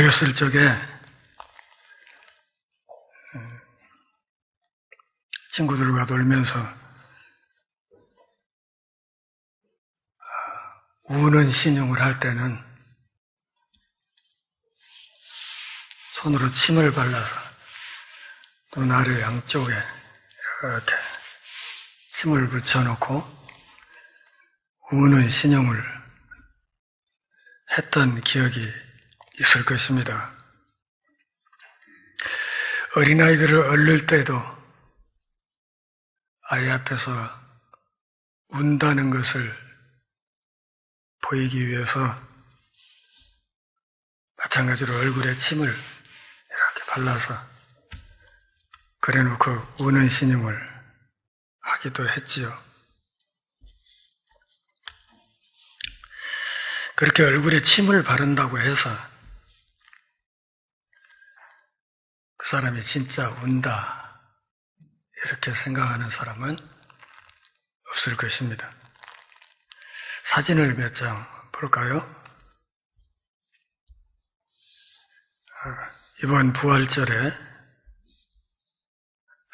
어렸을 적에 친구들과 놀면서 우는 신용을 할 때는 손으로 침을 발라서 눈 아래 양쪽에 이렇게 침을 붙여놓고 우는 신용을 했던 기억이 있을 것입니다. 어린아이들을 얼릴 때도 아이 앞에서 운다는 것을 보이기 위해서 마찬가지로 얼굴에 침을 이렇게 발라서 그래놓고 우는 신용을 하기도 했지요. 그렇게 얼굴에 침을 바른다고 해서 그 사람이 진짜 운다 이렇게 생각하는 사람은 없을 것입니다. 사진을 몇 장 볼까요? 이번 부활절에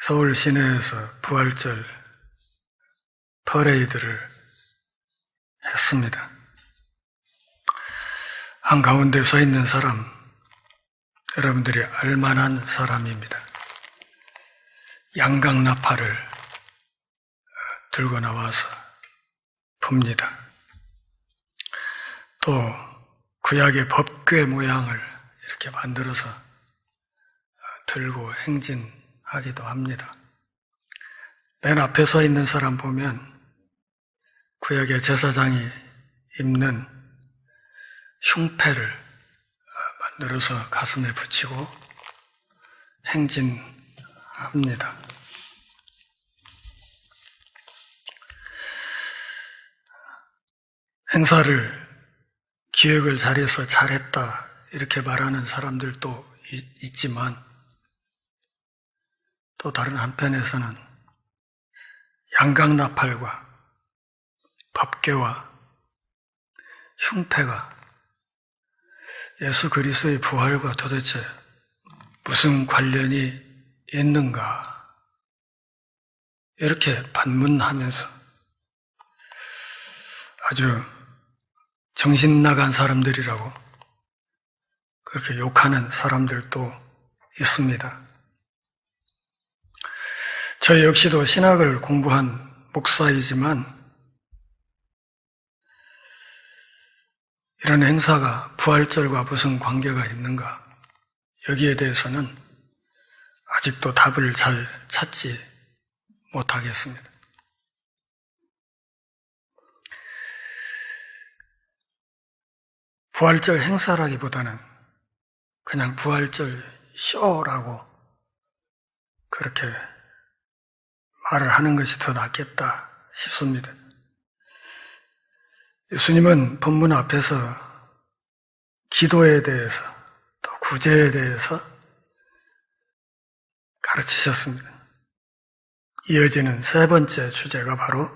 서울 시내에서 부활절 퍼레이드를 했습니다. 한가운데 서 있는 사람, 여러분들이 알만한 사람입니다. 양강나팔을 들고 나와서 붑니다. 또 구약의 법궤 모양을 이렇게 만들어서 들고 행진하기도 합니다. 맨 앞에 서 있는 사람 보면 구약의 제사장이 입는 흉패를 만들어서 가슴에 붙이고 행진합니다. 행사를 기획을 잘해서 잘했다 이렇게 말하는 사람들도 있지만 또 다른 한편에서는 양강나팔과 법궤와 흉패가 예수 그리스도의 부활과 도대체 무슨 관련이 있는가 이렇게 반문하면서 아주 정신 나간 사람들이라고 그렇게 욕하는 사람들도 있습니다. 저 역시도 신학을 공부한 목사이지만 이런 행사가 부활절과 무슨 관계가 있는가 여기에 대해서는 아직도 답을 잘 찾지 못하겠습니다. 부활절 행사라기보다는 그냥 부활절 쇼라고 그렇게 말을 하는 것이 더 낫겠다 싶습니다. 예수님은 본문 앞에서 기도에 대해서 또 구제에 대해서 가르치셨습니다. 이어지는 세 번째 주제가 바로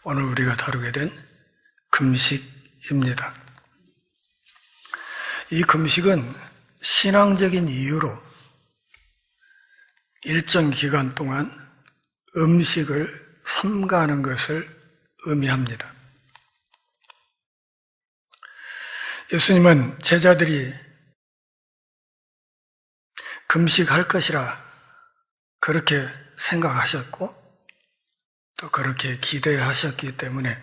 오늘 우리가 다루게 된 금식입니다. 이 금식은 신앙적인 이유로 일정 기간 동안 음식을 삼가하는 것을 의미합니다. 예수님은 제자들이 금식할 것이라 그렇게 생각하셨고 또 그렇게 기대하셨기 때문에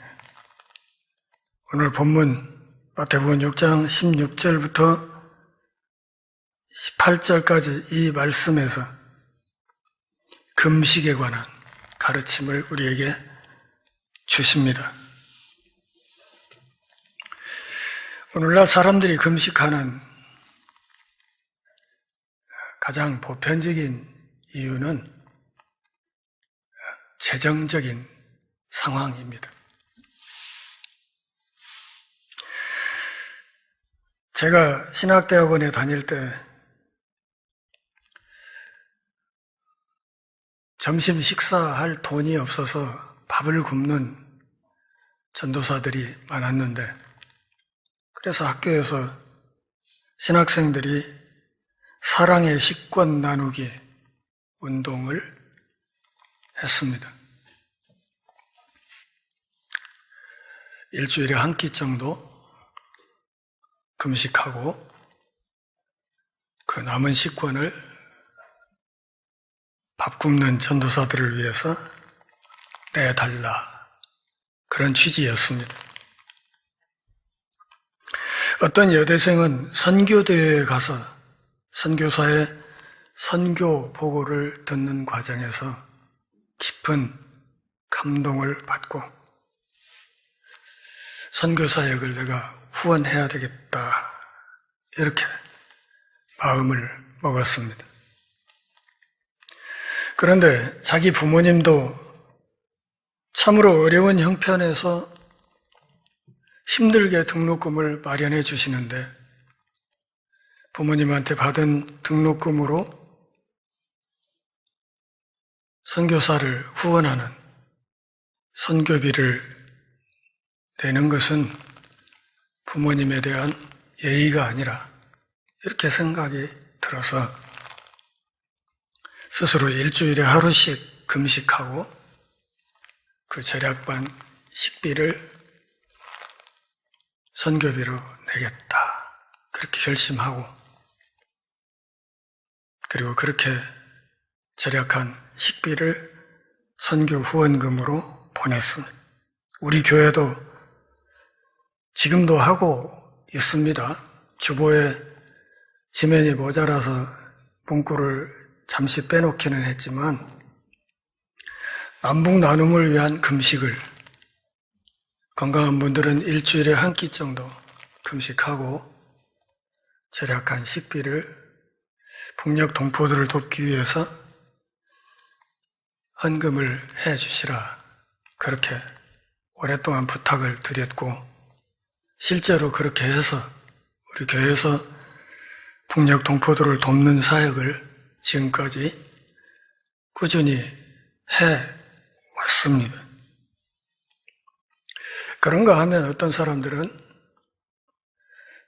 오늘 본문 마태복음 6장 16절부터 18절까지 이 말씀에서 금식에 관한 가르침을 우리에게 주십니다. 오늘날 사람들이 금식하는 가장 보편적인 이유는 재정적인 상황입니다. 제가 신학대학원에 다닐 때 점심 식사할 돈이 없어서 밥을 굶는 전도사들이 많았는데 그래서 학교에서 신학생들이 사랑의 식권 나누기 운동을 했습니다. 일주일에 한 끼 정도 금식하고 그 남은 식권을 밥 굶는 전도사들을 위해서 내달라, 그런 취지였습니다. 어떤 여대생은 선교대회에 가서 선교사의 선교 보고를 듣는 과정에서 깊은 감동을 받고 선교사역을 내가 후원해야 되겠다, 이렇게 마음을 먹었습니다. 그런데 자기 부모님도 참으로 어려운 형편에서 힘들게 등록금을 마련해 주시는데 부모님한테 받은 등록금으로 선교사를 후원하는 선교비를 내는 것은 부모님에 대한 예의가 아니라, 이렇게 생각이 들어서 스스로 일주일에 하루씩 금식하고 그 절약반 식비를 선교비로 내겠다, 그렇게 결심하고, 그리고 그렇게 절약한 식비를 선교 후원금으로 보냈습니다. 우리 교회도 지금도 하고 있습니다. 주보에 지면이 모자라서 문구를 잠시 빼놓기는 했지만, 남북 나눔을 위한 금식을 건강한 분들은 일주일에 한 끼 정도 금식하고 절약한 식비를 북녘 동포들을 돕기 위해서 헌금을 해 주시라, 그렇게 오랫동안 부탁을 드렸고, 실제로 그렇게 해서 우리 교회에서 북녘 동포들을 돕는 사역을 지금까지 꾸준히 해 왔습니다. 그런가 하면 어떤 사람들은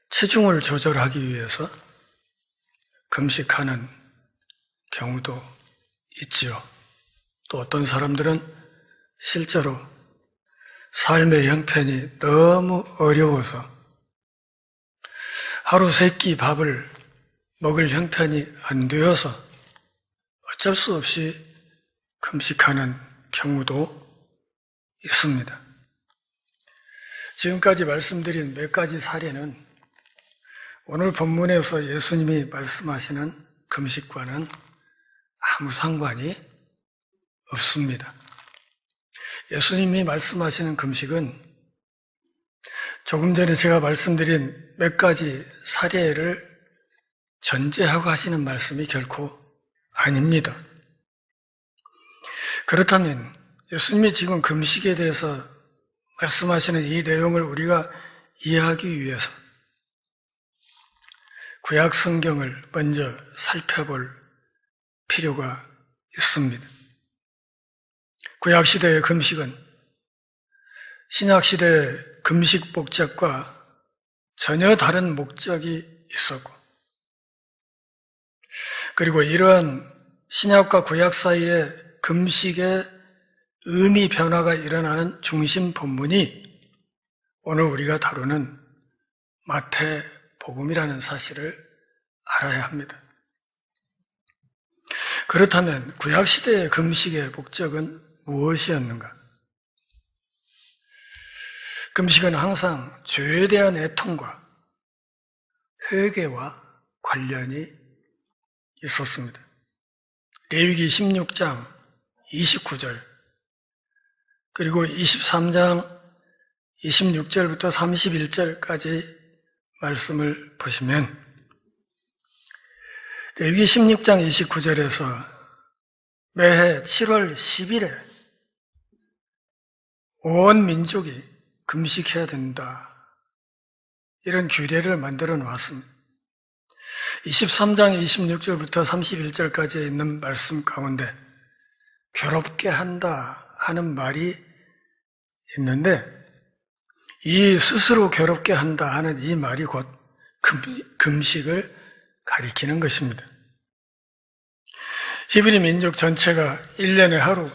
체중을 조절하기 위해서 금식하는 경우도 있지요. 또 어떤 사람들은 실제로 삶의 형편이 너무 어려워서 하루 3끼 밥을 먹을 형편이 안 되어서 어쩔 수 없이 금식하는 경우도 있습니다. 지금까지 말씀드린 몇 가지 사례는 오늘 본문에서 예수님이 말씀하시는 금식과는 아무 상관이 없습니다. 예수님이 말씀하시는 금식은 조금 전에 제가 말씀드린 몇 가지 사례를 전제하고 하시는 말씀이 결코 아닙니다. 그렇다면 예수님이 지금 금식에 대해서 말씀하시는 이 내용을 우리가 이해하기 위해서 구약 성경을 먼저 살펴볼 필요가 있습니다. 구약 시대의 금식은 신약 시대의 금식 목적과 전혀 다른 목적이 있었고, 그리고 이러한 신약과 구약 사이에 금식의 의미 변화가 일어나는 중심 본문이 오늘 우리가 다루는 마태복음이라는 사실을 알아야 합니다. 그렇다면 구약 시대의 금식의 목적은 무엇이었는가? 금식은 항상 죄에 대한 애통과 회개와 관련이 있었습니다. 레위기 16장 29절 그리고 23장 26절부터 31절까지 말씀을 보시면 레위기 16장 29절에서 매해 7월 10일에 온 민족이 금식해야 된다, 이런 규례를 만들어 놓았습니다. 23장 26절부터 31절까지 있는 말씀 가운데 괴롭게 한다 하는 말이 있는데, 이 스스로 괴롭게 한다 하는 이 말이 곧 금식을 가리키는 것입니다. 히브리 민족 전체가 1년에 하루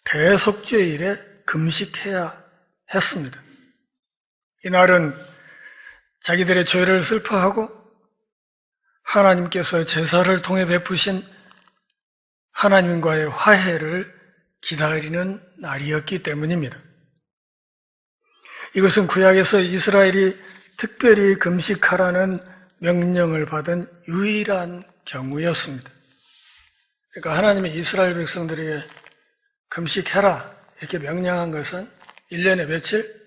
대속죄일에 금식해야 했습니다. 이날은 자기들의 죄를 슬퍼하고 하나님께서 제사를 통해 베푸신 하나님과의 화해를 기다리는 날이었기 때문입니다. 이것은 구약에서 이스라엘이 특별히 금식하라는 명령을 받은 유일한 경우였습니다. 그러니까 하나님이 이스라엘 백성들에게 금식해라 이렇게 명령한 것은 1년에 며칠?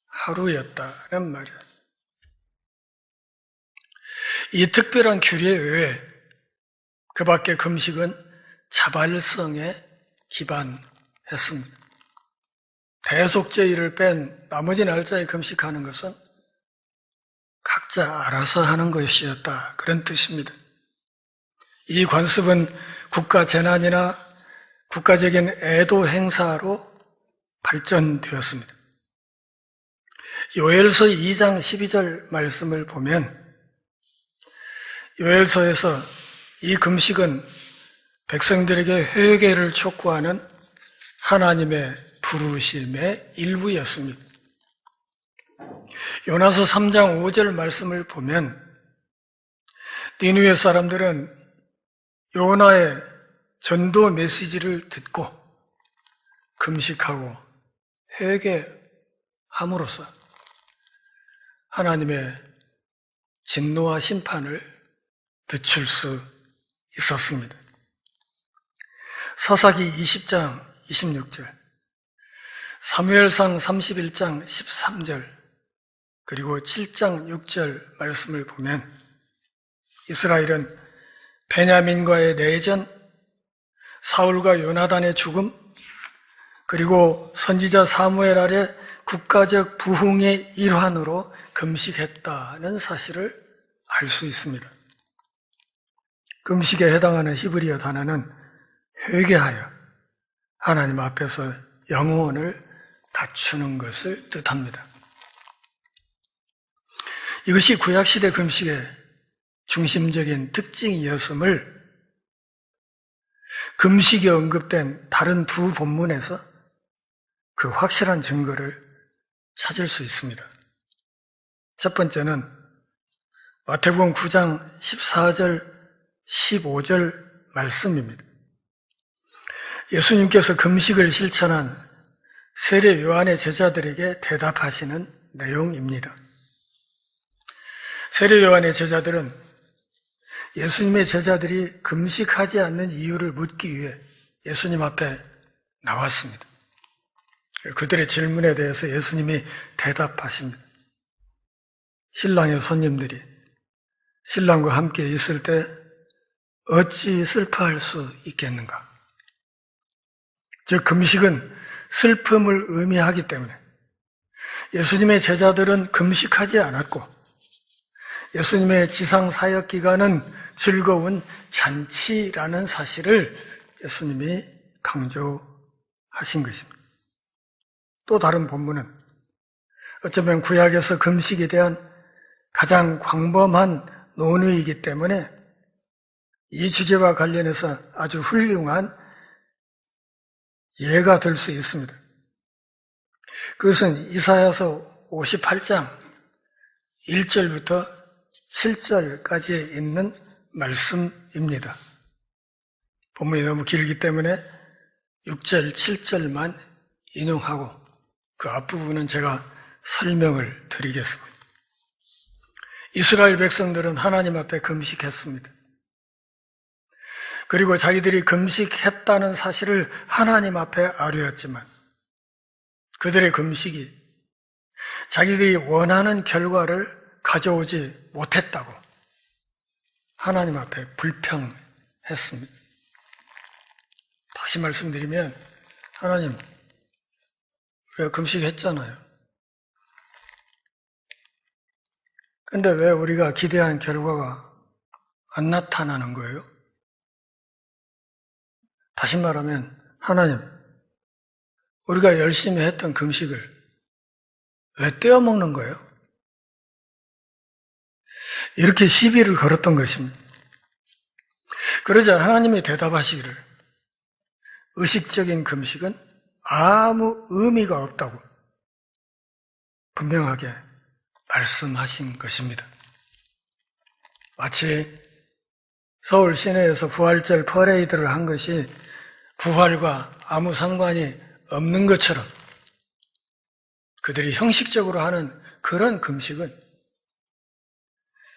하루였다는 말이에요. 이 특별한 규례에 의해 그 밖에 금식은 자발성에 기반했습니다. 대속죄일을 뺀 나머지 날짜에 금식하는 것은 각자 알아서 하는 것이었다. 그런 뜻입니다. 이 관습은 국가 재난이나 국가적인 애도 행사로 발전되었습니다. 요엘서 2장 12절 말씀을 보면 요엘서에서 이 금식은 백성들에게 회개를 촉구하는 하나님의 부르심의 일부였습니다. 요나서 3장 5절 말씀을 보면 니느웨 사람들은 요나의 전도 메시지를 듣고 금식하고 회개함으로써 하나님의 진노와 심판을 늦출 수 있었습니다. 사사기 20장 26절, 사무엘상 31장 13절, 그리고 7장 6절 말씀을 보면 이스라엘은 베냐민과의 내전, 사울과 요나단의 죽음, 그리고 선지자 사무엘 아래 국가적 부흥의 일환으로 금식했다는 사실을 알 수 있습니다. 금식에 해당하는 히브리어 단어는 회개하여 하나님 앞에서 영혼을 낮추는 것을 뜻합니다. 이것이 구약시대 금식의 중심적인 특징이었음을 금식이 언급된 다른 두 본문에서 그 확실한 증거를 찾을 수 있습니다. 첫 번째는 마태복음 9장 14절 15절 말씀입니다. 예수님께서 금식을 실천한 세례 요한의 제자들에게 대답하시는 내용입니다. 세례 요한의 제자들은 예수님의 제자들이 금식하지 않는 이유를 묻기 위해 예수님 앞에 나왔습니다. 그들의 질문에 대해서 예수님이 대답하십니다. 신랑의 손님들이 신랑과 함께 있을 때 어찌 슬퍼할 수 있겠는가? 즉 금식은 슬픔을 의미하기 때문에 예수님의 제자들은 금식하지 않았고 예수님의 지상 사역 기간은 즐거운 잔치라는 사실을 예수님이 강조하신 것입니다. 또 다른 본문은 어쩌면 구약에서 금식에 대한 가장 광범한 논의이기 때문에 이 주제와 관련해서 아주 훌륭한 예가 될 수 있습니다. 그것은 이사야서 58장 1절부터 7절까지 있는 말씀입니다. 본문이 너무 길기 때문에 6절, 7절만 인용하고 그 앞부분은 제가 설명을 드리겠습니다. 이스라엘 백성들은 하나님 앞에 금식했습니다. 그리고 자기들이 금식했다는 사실을 하나님 앞에 아뢰었지만 그들의 금식이 자기들이 원하는 결과를 가져오지 못했다고 하나님 앞에 불평했습니다. 다시 말씀드리면 하나님, 우리가 금식했잖아요. 근데 왜 우리가 기대한 결과가 안 나타나는 거예요? 다시 말하면 하나님, 우리가 열심히 했던 금식을 왜 떼어먹는 거예요? 이렇게 시비를 걸었던 것입니다. 그러자 하나님이 대답하시기를 의식적인 금식은 아무 의미가 없다고 분명하게 말씀하신 것입니다. 마치 서울 시내에서 부활절 퍼레이드를 한 것이 부활과 아무 상관이 없는 것처럼 그들이 형식적으로 하는 그런 금식은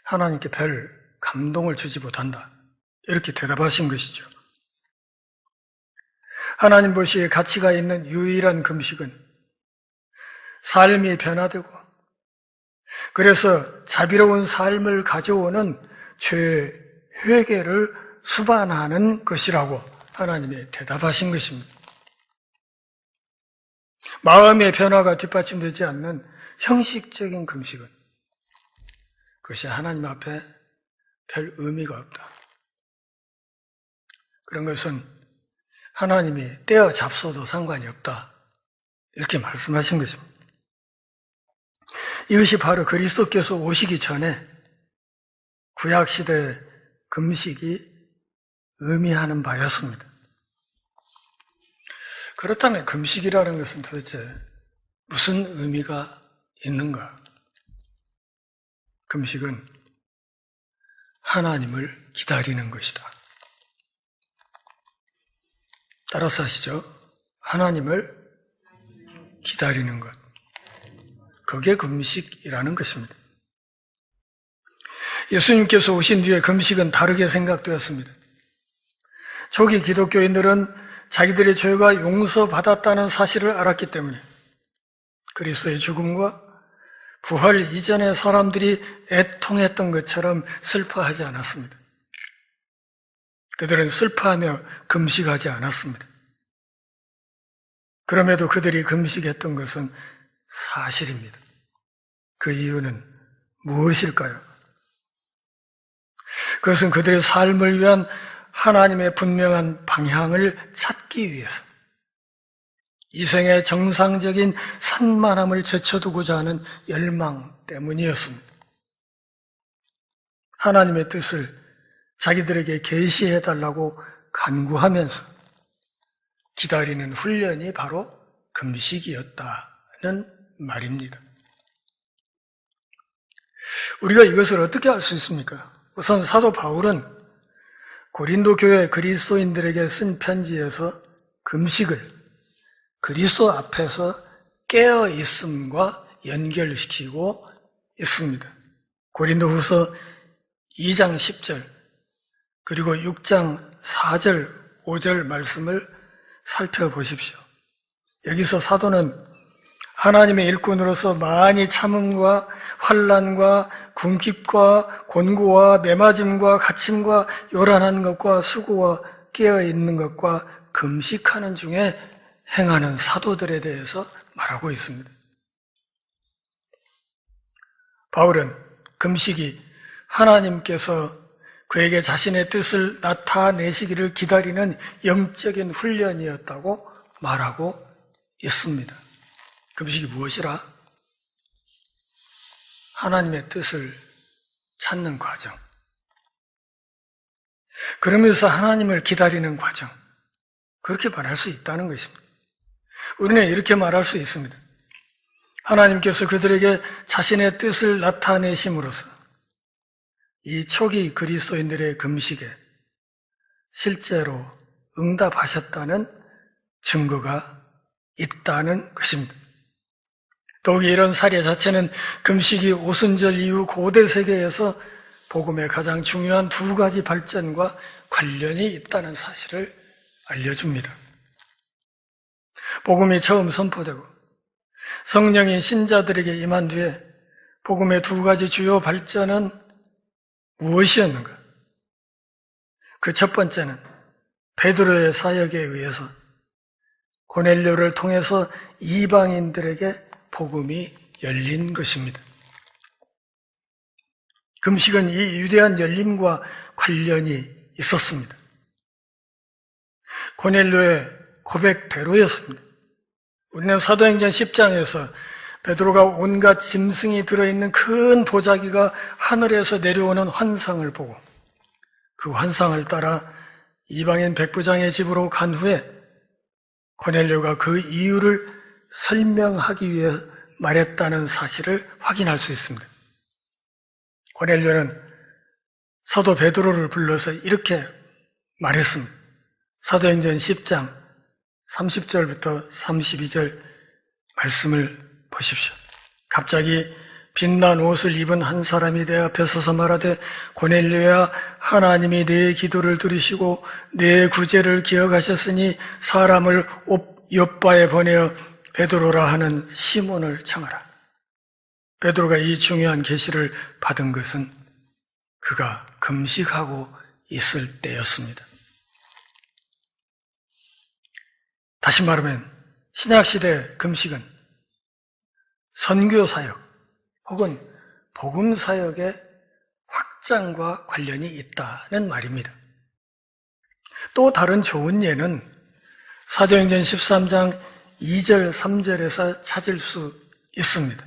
하나님께 별 감동을 주지 못한다. 이렇게 대답하신 것이죠. 하나님 보시기에 가치가 있는 유일한 금식은 삶이 변화되고 그래서 자비로운 삶을 가져오는 죄의 회개를 수반하는 것이라고 하나님이 대답하신 것입니다. 마음의 변화가 뒷받침되지 않는 형식적인 금식은 그것이 하나님 앞에 별 의미가 없다. 그런 것은 하나님이 떼어잡숴도 상관이 없다. 이렇게 말씀하신 것입니다. 이것이 바로 그리스도께서 오시기 전에 구약시대의 금식이 의미하는 바였습니다. 그렇다면 금식이라는 것은 도대체 무슨 의미가 있는가? 금식은 하나님을 기다리는 것이다. 따라서 하시죠. 하나님을 기다리는 것. 그게 금식이라는 것입니다. 예수님께서 오신 뒤에 금식은 다르게 생각되었습니다. 초기 기독교인들은 자기들의 죄가 용서받았다는 사실을 알았기 때문에 그리스도의 죽음과 부활 이전에 사람들이 애통했던 것처럼 슬퍼하지 않았습니다. 그들은 슬퍼하며 금식하지 않았습니다. 그럼에도 그들이 금식했던 것은 사실입니다. 그 이유는 무엇일까요? 그것은 그들의 삶을 위한 하나님의 분명한 방향을 찾기 위해서 이 생의 정상적인 산만함을 제쳐두고자 하는 열망 때문이었습니다. 하나님의 뜻을 자기들에게 계시해달라고 간구하면서 기다리는 훈련이 바로 금식이었다는 말입니다. 우리가 이것을 어떻게 알 수 있습니까? 우선 사도 바울은 고린도 교회 그리스도인들에게 쓴 편지에서 금식을 그리스도 앞에서 깨어 있음과 연결시키고 있습니다. 고린도 후서 2장 10절 그리고 6장 4절 5절 말씀을 살펴보십시오. 여기서 사도는 하나님의 일꾼으로서 많이 참음과 환난과 궁핍과 곤고와 매맞음과 갇힘과 요란한 것과 수고와 깨어있는 것과 금식하는 중에 행하는 사도들에 대해서 말하고 있습니다. 바울은 금식이 하나님께서 그에게 자신의 뜻을 나타내시기를 기다리는 영적인 훈련이었다고 말하고 있습니다. 금식이 무엇이라? 하나님의 뜻을 찾는 과정. 그러면서 하나님을 기다리는 과정. 그렇게 말할 수 있다는 것입니다. 우리는 이렇게 말할 수 있습니다. 하나님께서 그들에게 자신의 뜻을 나타내심으로써 이 초기 그리스도인들의 금식에 실제로 응답하셨다는 증거가 있다는 것입니다. 더욱이 이런 사례 자체는 금식이 오순절 이후 고대 세계에서 복음의 가장 중요한 두 가지 발전과 관련이 있다는 사실을 알려줍니다. 복음이 처음 선포되고 성령이 신자들에게 임한 뒤에 복음의 두 가지 주요 발전은 무엇이었는가? 그 첫 번째는 베드로의 사역에 의해서 고넬료를 통해서 이방인들에게 복음이 열린 것입니다. 금식은 이 유대한 열림과 관련이 있었습니다. 고넬료의 고백대로였습니다. 우리는 사도행전 10장에서 베드로가 온갖 짐승이 들어있는 큰 도자기가 하늘에서 내려오는 환상을 보고 그 환상을 따라 이방인 백부장의 집으로 간 후에 고넬료가 그 이유를 설명하기 위해 말했다는 사실을 확인할 수 있습니다. 고넬료는 사도 베드로를 불러서 이렇게 말했습니다. 사도행전 10장 30절부터 32절 말씀을 보십시오. 갑자기 빛난 옷을 입은 한 사람이 내 앞에 서서 말하되 고넬료야, 하나님이 네 기도를 들으시고 네 구제를 기억하셨으니 사람을 요빠에 보내어 베드로라 하는 시몬을 청하라. 베드로가 이 중요한 계시를 받은 것은 그가 금식하고 있을 때였습니다. 다시 말하면 신약시대 금식은 선교사역 혹은 복음사역의 확장과 관련이 있다는 말입니다. 또 다른 좋은 예는 사도행전 13장 2절, 3절에서 찾을 수 있습니다.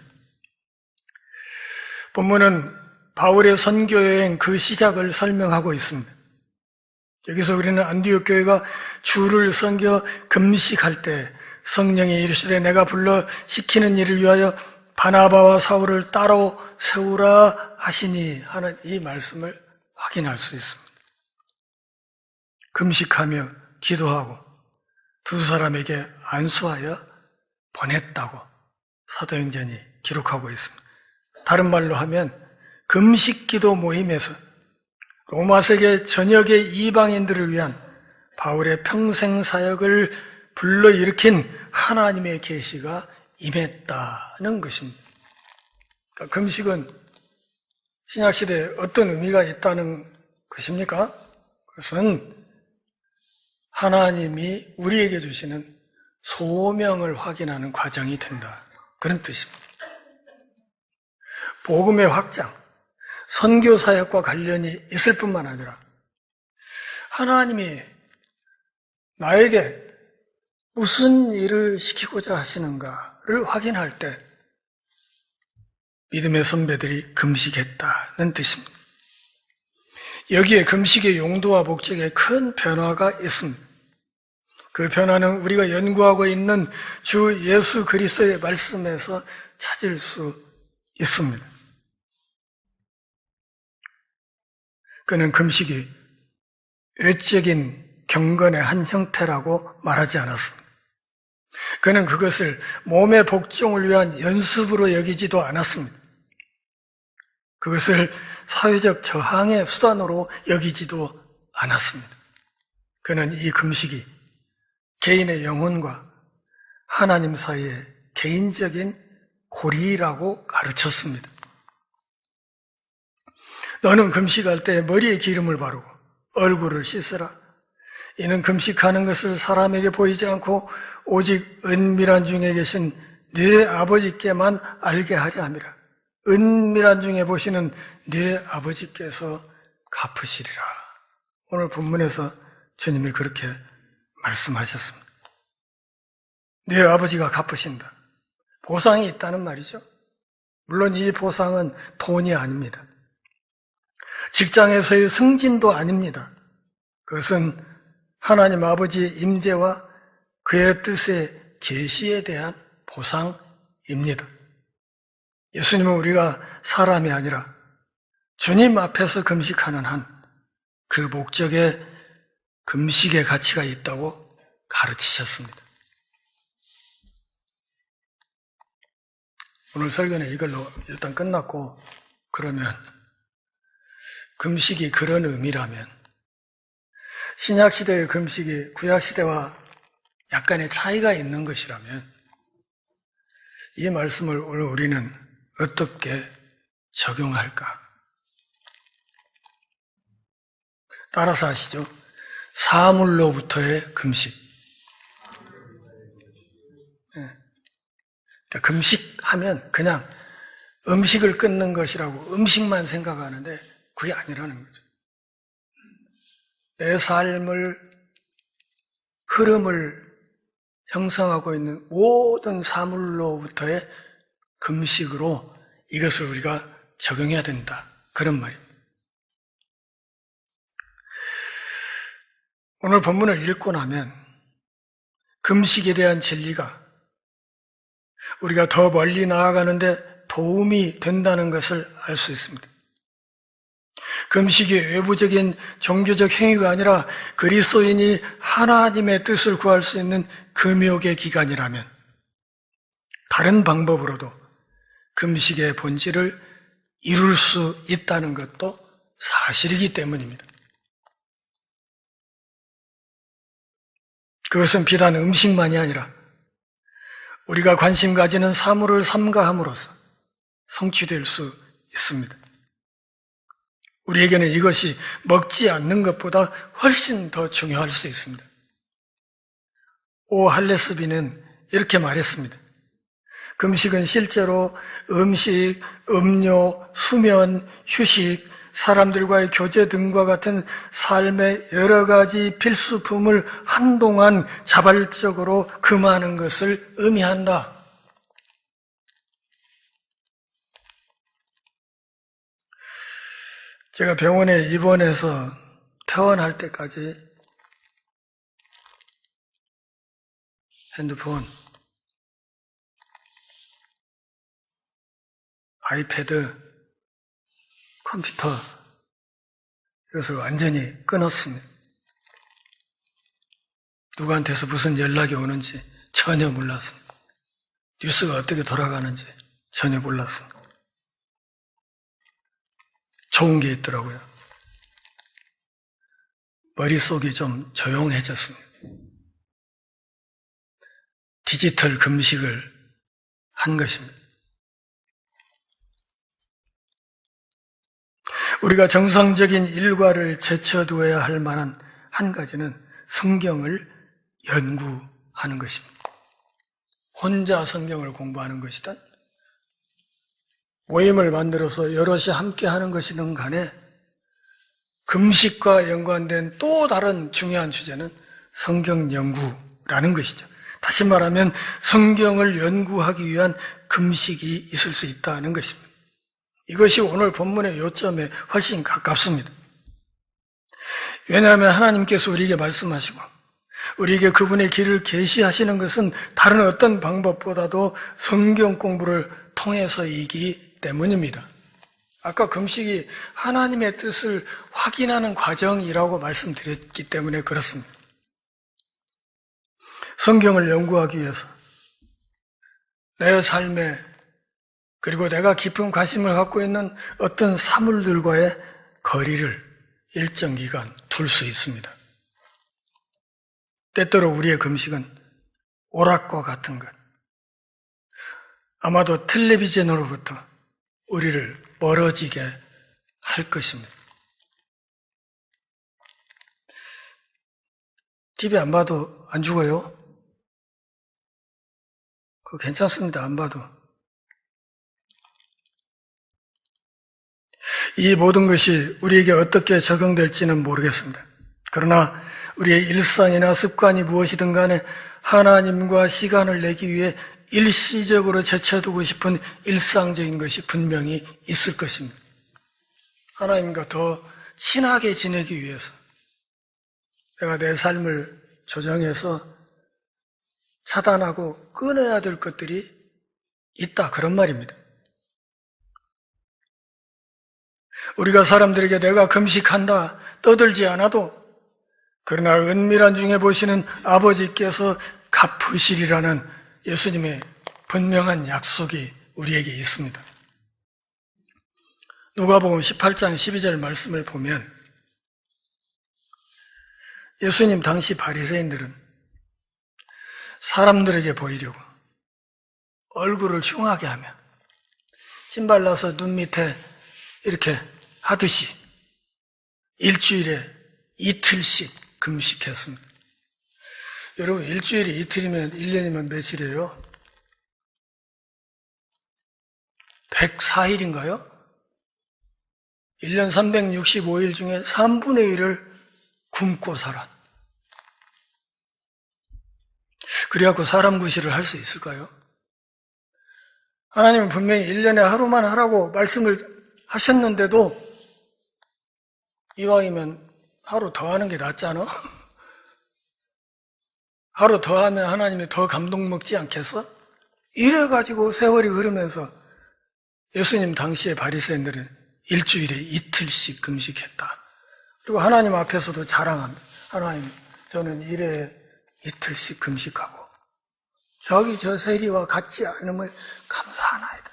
본문은 바울의 선교여행 그 시작을 설명하고 있습니다. 여기서 우리는 안디옥 교회가 주를 섬겨 금식할 때 성령이 이르시되 내가 불러 시키는 일을 위하여 바나바와 사울을 따로 세우라 하시니 하는 이 말씀을 확인할 수 있습니다. 금식하며 기도하고 두 사람에게 안수하여 보냈다고 사도행전이 기록하고 있습니다. 다른 말로 하면 금식기도 모임에서 로마세계 전역의 이방인들을 위한 바울의 평생 사역을 불러일으킨 하나님의 계시가 임했다는 것입니다. 그러니까 금식은 신약시대에 어떤 의미가 있다는 것입니까? 그것은 하나님이 우리에게 주시는 소명을 확인하는 과정이 된다. 그런 뜻입니다. 복음의 확장, 선교사역과 관련이 있을 뿐만 아니라 하나님이 나에게 무슨 일을 시키고자 하시는가를 확인할 때 믿음의 선배들이 금식했다는 뜻입니다. 여기에 금식의 용도와 목적에 큰 변화가 있습니다. 그 변화는 우리가 연구하고 있는 주 예수 그리스도의 말씀에서 찾을 수 있습니다. 그는 금식이 외적인 경건의 한 형태라고 말하지 않았습니다. 그는 그것을 몸의 복종을 위한 연습으로 여기지도 않았습니다. 그것을 사회적 저항의 수단으로 여기지도 않았습니다. 그는 이 금식이 개인의 영혼과 하나님 사이의 개인적인 고리라고 가르쳤습니다. 너는 금식할 때 머리에 기름을 바르고 얼굴을 씻으라. 이는 금식하는 것을 사람에게 보이지 않고 오직 은밀한 중에 계신 네 아버지께만 알게 하려 함이라. 은밀한 중에 보시는 네 아버지께서 갚으시리라. 오늘 본문에서 주님이 그렇게 말씀하셨습니다. 네 아버지가 갚으신다. 보상이 있다는 말이죠. 물론 이 보상은 돈이 아닙니다. 직장에서의 승진도 아닙니다. 그것은 하나님 아버지의 임재와 그의 뜻의 계시에 대한 보상입니다. 예수님은 우리가 사람이 아니라 주님 앞에서 금식하는 한 그 목적에 금식의 가치가 있다고 가르치셨습니다. 오늘 설교는 이걸로 일단 끝났고, 그러면 금식이 그런 의미라면 신약시대의 금식이 구약시대와 약간의 차이가 있는 것이라면 이 말씀을 오늘 우리는 어떻게 적용할까? 따라서 하시죠. 사물로부터의 금식. 그러니까 금식하면 그냥 음식을 끊는 것이라고 음식만 생각하는데 그게 아니라는 거죠. 내 삶을, 흐름을 형성하고 있는 모든 사물로부터의 금식으로 이것을 우리가 적용해야 된다. 그런 말입니다. 오늘 본문을 읽고 나면 금식에 대한 진리가 우리가 더 멀리 나아가는데 도움이 된다는 것을 알 수 있습니다. 금식이 외부적인 종교적 행위가 아니라 그리스도인이 하나님의 뜻을 구할 수 있는 금욕의 기간이라면 다른 방법으로도 금식의 본질을 이룰 수 있다는 것도 사실이기 때문입니다. 그것은 비단 음식만이 아니라 우리가 관심 가지는 사물을 삼가함으로써 성취될 수 있습니다. 우리에게는 이것이 먹지 않는 것보다 훨씬 더 중요할 수 있습니다. 오 할레스비는 이렇게 말했습니다. 금식은 실제로 음식, 음료, 수면, 휴식, 사람들과의 교제 등과 같은 삶의 여러 가지 필수품을 한동안 자발적으로 금하는 것을 의미한다. 제가 병원에 입원해서 퇴원할 때까지 핸드폰, 아이패드, 컴퓨터 이것을 완전히 끊었습니다. 누구한테서 무슨 연락이 오는지 전혀 몰랐습니다. 뉴스가 어떻게 돌아가는지 전혀 몰랐습니다. 좋은 게 있더라고요. 머릿속이 좀 조용해졌습니다. 디지털 금식을 한 것입니다. 우리가 정상적인 일과를 제쳐두어야 할 만한 한 가지는 성경을 연구하는 것입니다. 혼자 성경을 공부하는 것이든 모임을 만들어서 여럿이 함께 하는 것이든 간에 금식과 연관된 또 다른 중요한 주제는 성경 연구라는 것이죠. 다시 말하면 성경을 연구하기 위한 금식이 있을 수 있다는 것입니다. 이것이 오늘 본문의 요점에 훨씬 가깝습니다. 왜냐하면 하나님께서 우리에게 말씀하시고 우리에게 그분의 길을 계시하시는 것은 다른 어떤 방법보다도 성경 공부를 통해서이기 때문입니다. 아까 금식이 하나님의 뜻을 확인하는 과정이라고 말씀드렸기 때문에 그렇습니다. 성경을 연구하기 위해서 내 삶에 그리고 내가 깊은 관심을 갖고 있는 어떤 사물들과의 거리를 일정 기간 둘 수 있습니다. 때때로 우리의 금식은 오락과 같은 것, 아마도 텔레비전으로부터 우리를 멀어지게 할 것입니다. TV 안 봐도 안 죽어요? 그거 괜찮습니다. 안 봐도. 이 모든 것이 우리에게 어떻게 적용될지는 모르겠습니다. 그러나 우리의 일상이나 습관이 무엇이든 간에 하나님과 시간을 내기 위해 일시적으로 제쳐두고 싶은 일상적인 것이 분명히 있을 것입니다. 하나님과 더 친하게 지내기 위해서 내가 내 삶을 조정해서 차단하고 끊어야 될 것들이 있다, 그런 말입니다. 우리가 사람들에게 내가 금식한다 떠들지 않아도 그러나 은밀한 중에 보시는 아버지께서 갚으시리라는 예수님의 분명한 약속이 우리에게 있습니다. 누가복음 18장 12절 말씀을 보면 예수님 당시 바리새인들은 사람들에게 보이려고 얼굴을 흉하게 하며 침 발라서 눈 밑에 이렇게 하듯이 일주일에 이틀씩 금식했습니다. 여러분, 일주일이 이틀이면 1년이면 며칠이에요? 104일인가요? 1년 365일 중에 3분의 1을 굶고 살아. 그래갖고 사람 구실을 할 수 있을까요? 하나님은 분명히 1년에 하루만 하라고 말씀을 하셨는데도 이왕이면 하루 더 하는 게 낫잖아? 하루 더 하면 하나님이 더 감동 먹지 않겠어? 이래가지고 세월이 흐르면서 예수님 당시의 바리새인들은 일주일에 이틀씩 금식했다. 그리고 하나님 앞에서도 자랑합니다. 하나님, 저는 일에 이틀씩 금식하고 저기 저 세리와 같지 않음을 감사하나이다.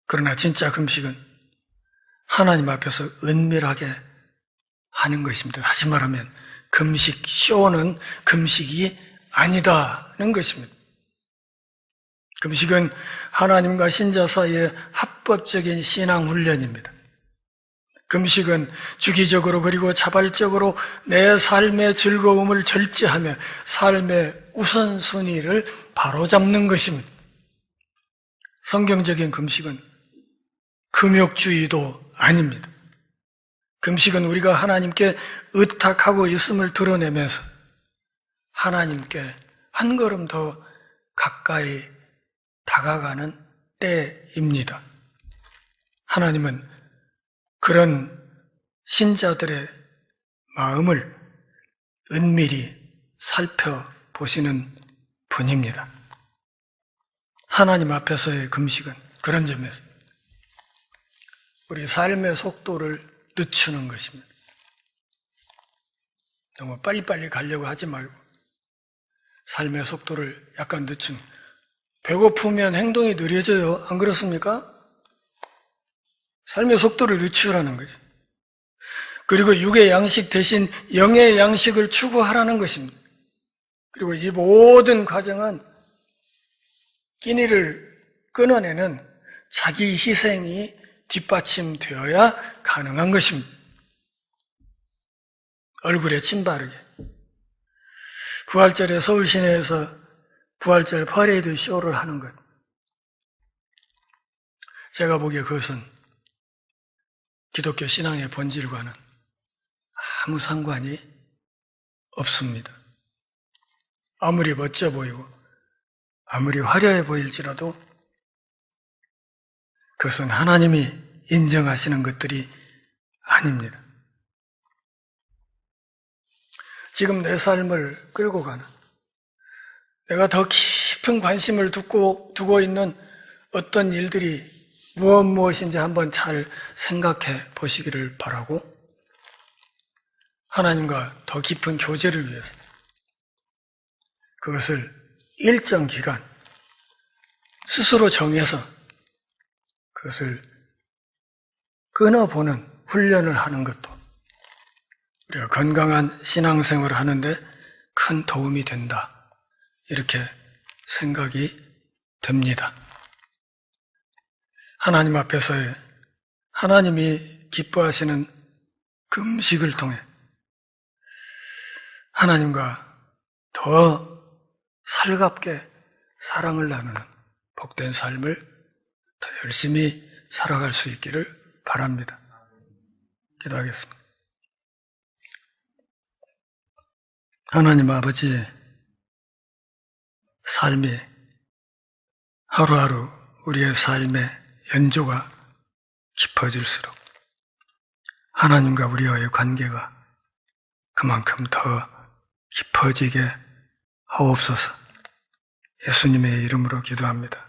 그러나 진짜 금식은 하나님 앞에서 은밀하게 하는 것입니다. 다시 말하면 금식 쇼는 금식이 아니다는 것입니다. 금식은 하나님과 신자 사이의 합법적인 신앙 훈련입니다. 금식은 주기적으로 그리고 자발적으로 내 삶의 즐거움을 절제하며 삶의 우선순위를 바로잡는 것입니다. 성경적인 금식은 금욕주의도 아닙니다. 금식은 우리가 하나님께 의탁하고 있음을 드러내면서 하나님께 한 걸음 더 가까이 다가가는 때입니다. 하나님은 그런 신자들의 마음을 은밀히 살펴보시는 분입니다. 하나님 앞에서의 금식은 그런 점에서 우리 삶의 속도를 늦추는 것입니다. 너무 빨리빨리 가려고 하지 말고 삶의 속도를 약간 늦추는, 배고프면 행동이 느려져요. 안 그렇습니까? 삶의 속도를 늦추라는 거죠. 그리고 육의 양식 대신 영의 양식을 추구하라는 것입니다. 그리고 이 모든 과정은 끼니를 끊어내는 자기 희생이 뒷받침되어야 가능한 것입니다. 얼굴에 침 바르게. 부활절에 서울 시내에서 부활절 퍼레이드 쇼를 하는 것. 제가 보기에 그것은 기독교 신앙의 본질과는 아무 상관이 없습니다. 아무리 멋져 보이고 아무리 화려해 보일지라도 그것은 하나님이 인정하시는 것들이 아닙니다. 지금 내 삶을 끌고 가는, 내가 더 깊은 관심을 두고 있는 어떤 일들이 무엇인지 한번 잘 생각해 보시기를 바라고, 하나님과 더 깊은 교제를 위해서 그것을 일정 기간 스스로 정해서 그것을 끊어보는 훈련을 하는 것도 우리가 건강한 신앙생활을 하는데 큰 도움이 된다, 이렇게 생각이 됩니다. 하나님 앞에서의 하나님이 기뻐하시는 금식을 통해 하나님과 더 살갑게 사랑을 나누는 복된 삶을 더 열심히 살아갈 수 있기를 바랍니다. 기도하겠습니다. 하나님 아버지, 삶이 하루하루 우리의 삶의 연조가 깊어질수록 하나님과 우리와의 관계가 그만큼 더 깊어지게 하옵소서. 예수님의 이름으로 기도합니다.